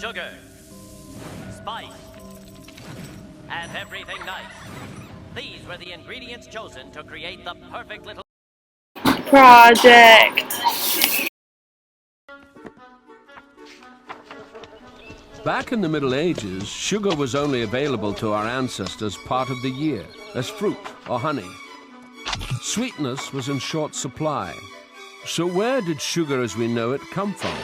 sugar, spice, and everything nice. These were the ingredients chosen to create the perfect little project. Back in the Middle Ages, sugar was only available to our ancestors part of the year, as fruit or honey. Sweetness was in short supply. So where did sugar as we know it come from?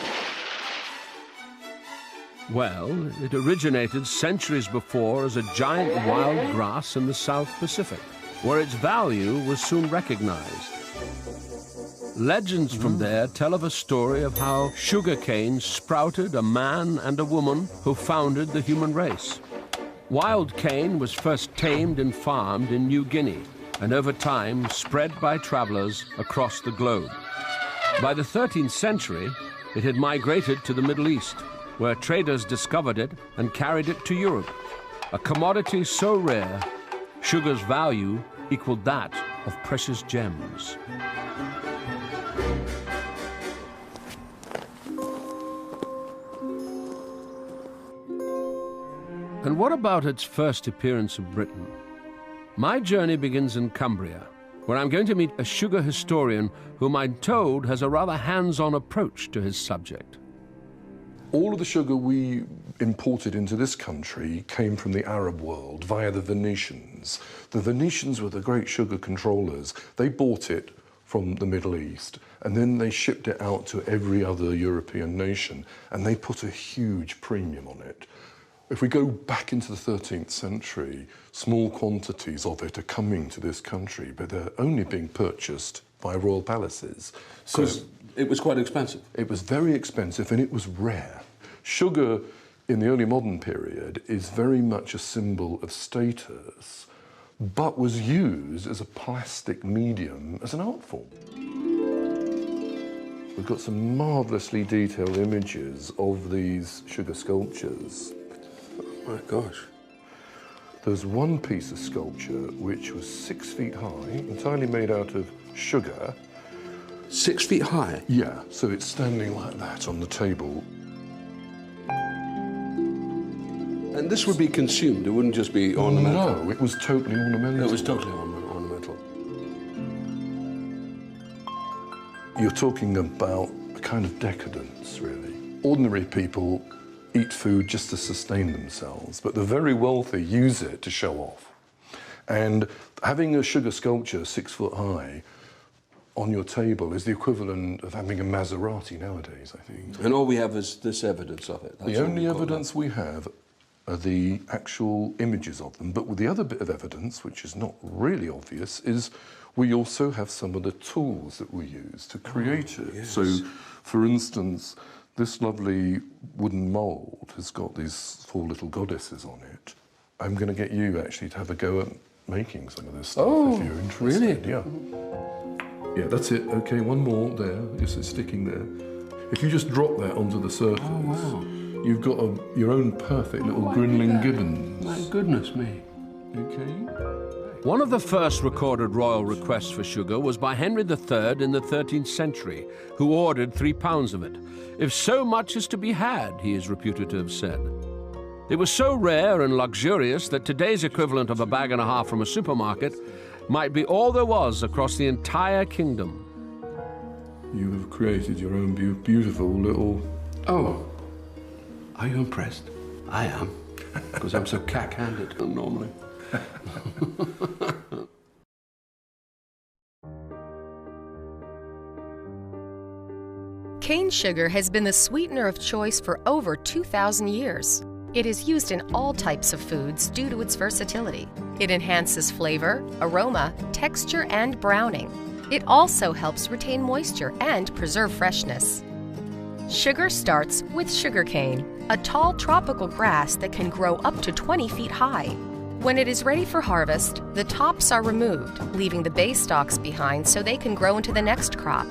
Well, it originated centuries before as a giant wild grass in the South Pacific, where its value was soon recognized. Legends from there tell of a story of how sugarcane sprouted a man and a woman who founded the human race. Wild cane was first tamed and farmed in New Guinea, and over time spread by travelers across the globe. By the 13th century, it had migrated to the Middle East, where traders discovered it and carried it to Europe. A commodity so rare, sugar's value equaled that of precious gems. And what about its first appearance in Britain? My journey begins in Cumbria, where I'm going to meet a sugar historian whom I'm told has a rather hands-on approach to his subject. All of the sugar we imported into this country came from the Arab world via the Venetians. The Venetians were the great sugar controllers. They bought it from the Middle East, and then they shipped it out to every other European nation, and they put a huge premium on it. If we go back into the 13th century, small quantities of it are coming to this country, but they're only being purchased by royal palaces. So it was quite expensive? It was very expensive, and it was rare. Sugar in the early modern period is very much a symbol of status, but was used as a plastic medium, as an art form. We've got some marvellously detailed images of these sugar sculptures. Oh my gosh. There's one piece of sculpture which was 6 feet high, entirely made out of sugar. 6 feet high? Yeah, so it's standing like that on the table. And this would be consumed, it wouldn't just be ornamental? No, it was totally ornamental. It was totally ornamental. You're talking about a kind of decadence, really. Ordinary people eat food just to sustain themselves, but the very wealthy use it to show off. And having a sugar sculpture 6 foot high on your table is the equivalent of having a Maserati nowadays, I think. And all we have is this evidence of it? The only evidence we have are the actual images of them, but with the other bit of evidence, which is not really obvious, is we also have some of the tools that we use to create it. Yes. So, for instance, this lovely wooden mould has got these 4 little goddesses on it. I'm going to get you actually to have a go at making some of this stuff if you're interested. Really? Yeah. Yeah, that's it. Okay, one more there. Yes, it's sticking there. If you just drop that onto the surface, you've got your own perfect little Grinling Gibbons. My goodness me. Okay. One of the first recorded royal requests for sugar was by Henry III in the 13th century, who ordered 3 pounds of it. If so much is to be had, he is reputed to have said. It was so rare and luxurious that today's equivalent of a bag and a half from a supermarket might be all there was across the entire kingdom. You have created your own beautiful little... Oh, are you impressed? I am, because I'm so cack-handed normally. Cane sugar has been the sweetener of choice for over 2,000 years. It is used in all types of foods due to its versatility. It enhances flavor, aroma, texture, and browning. It also helps retain moisture and preserve freshness. Sugar starts with sugarcane, a tall tropical grass that can grow up to 20 feet high. When it is ready for harvest, the tops are removed, leaving the base stalks behind so they can grow into the next crop.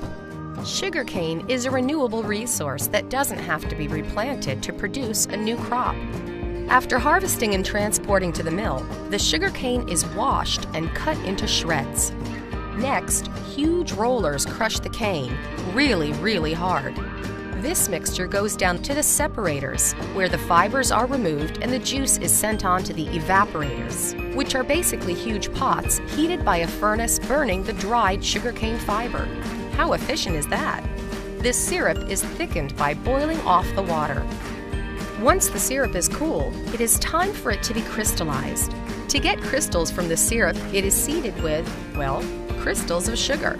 Sugarcane is a renewable resource that doesn't have to be replanted to produce a new crop. After harvesting and transporting to the mill, the sugarcane is washed and cut into shreds. Next, huge rollers crush the cane really, really hard. This mixture goes down to the separators, where the fibers are removed and the juice is sent on to the evaporators, which are basically huge pots heated by a furnace burning the dried sugarcane fiber. How efficient is that? This syrup is thickened by boiling off the water. Once the syrup is cool, it is time for it to be crystallized. To get crystals from the syrup, it is seeded with, well, crystals of sugar.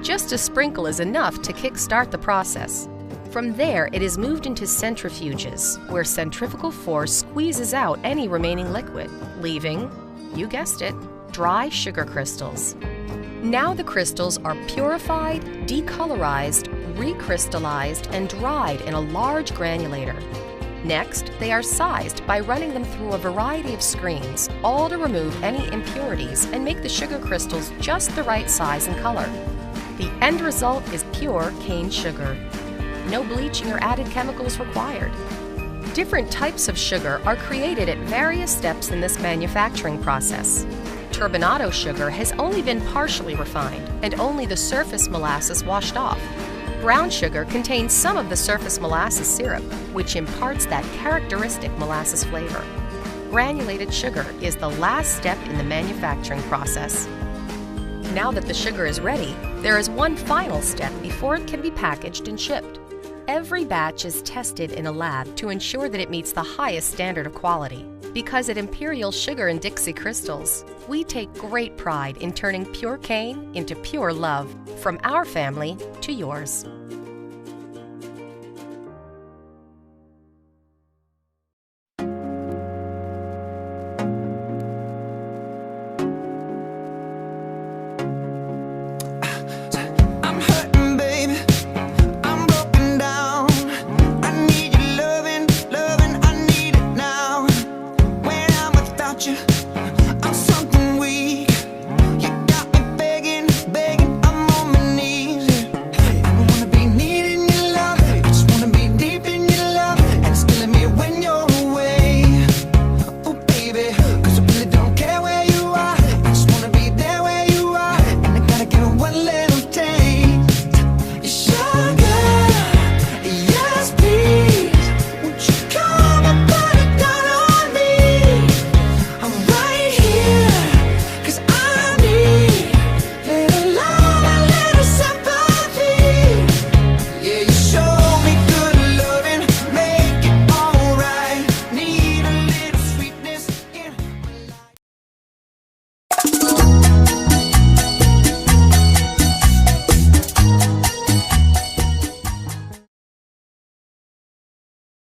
Just a sprinkle is enough to kickstart the process. From there, it is moved into centrifuges, where centrifugal force squeezes out any remaining liquid, leaving, you guessed it, dry sugar crystals. Now the crystals are purified, decolorized, recrystallized, and dried in a large granulator. Next, they are sized by running them through a variety of screens, all to remove any impurities and make the sugar crystals just the right size and color. The end result is pure cane sugar. No bleaching or added chemicals required. Different types of sugar are created at various steps in this manufacturing process. Turbinado sugar has only been partially refined and only the surface molasses washed off. Brown sugar contains some of the surface molasses syrup, which imparts that characteristic molasses flavor. Granulated sugar is the last step in the manufacturing process. Now that the sugar is ready, there is one final step before it can be packaged and shipped. Every batch is tested in a lab to ensure that it meets the highest standard of quality. Because at Imperial Sugar and Dixie Crystals, we take great pride in turning pure cane into pure love, from our family to yours.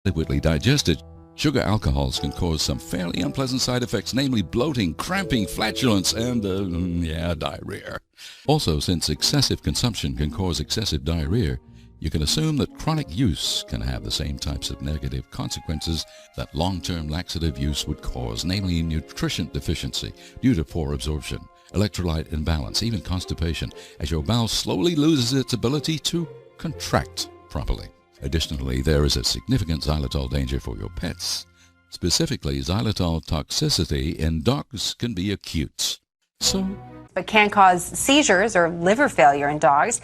Adequately digested, sugar alcohols can cause some fairly unpleasant side effects, namely bloating, cramping, flatulence, and, diarrhea. Also, since excessive consumption can cause excessive diarrhea, you can assume that chronic use can have the same types of negative consequences that long-term laxative use would cause, namely nutrition deficiency due to poor absorption, electrolyte imbalance, even constipation, as your bowel slowly loses its ability to contract properly. Additionally, there is a significant xylitol danger for your pets. Specifically, xylitol toxicity in dogs can be acute. But can cause seizures or liver failure in dogs.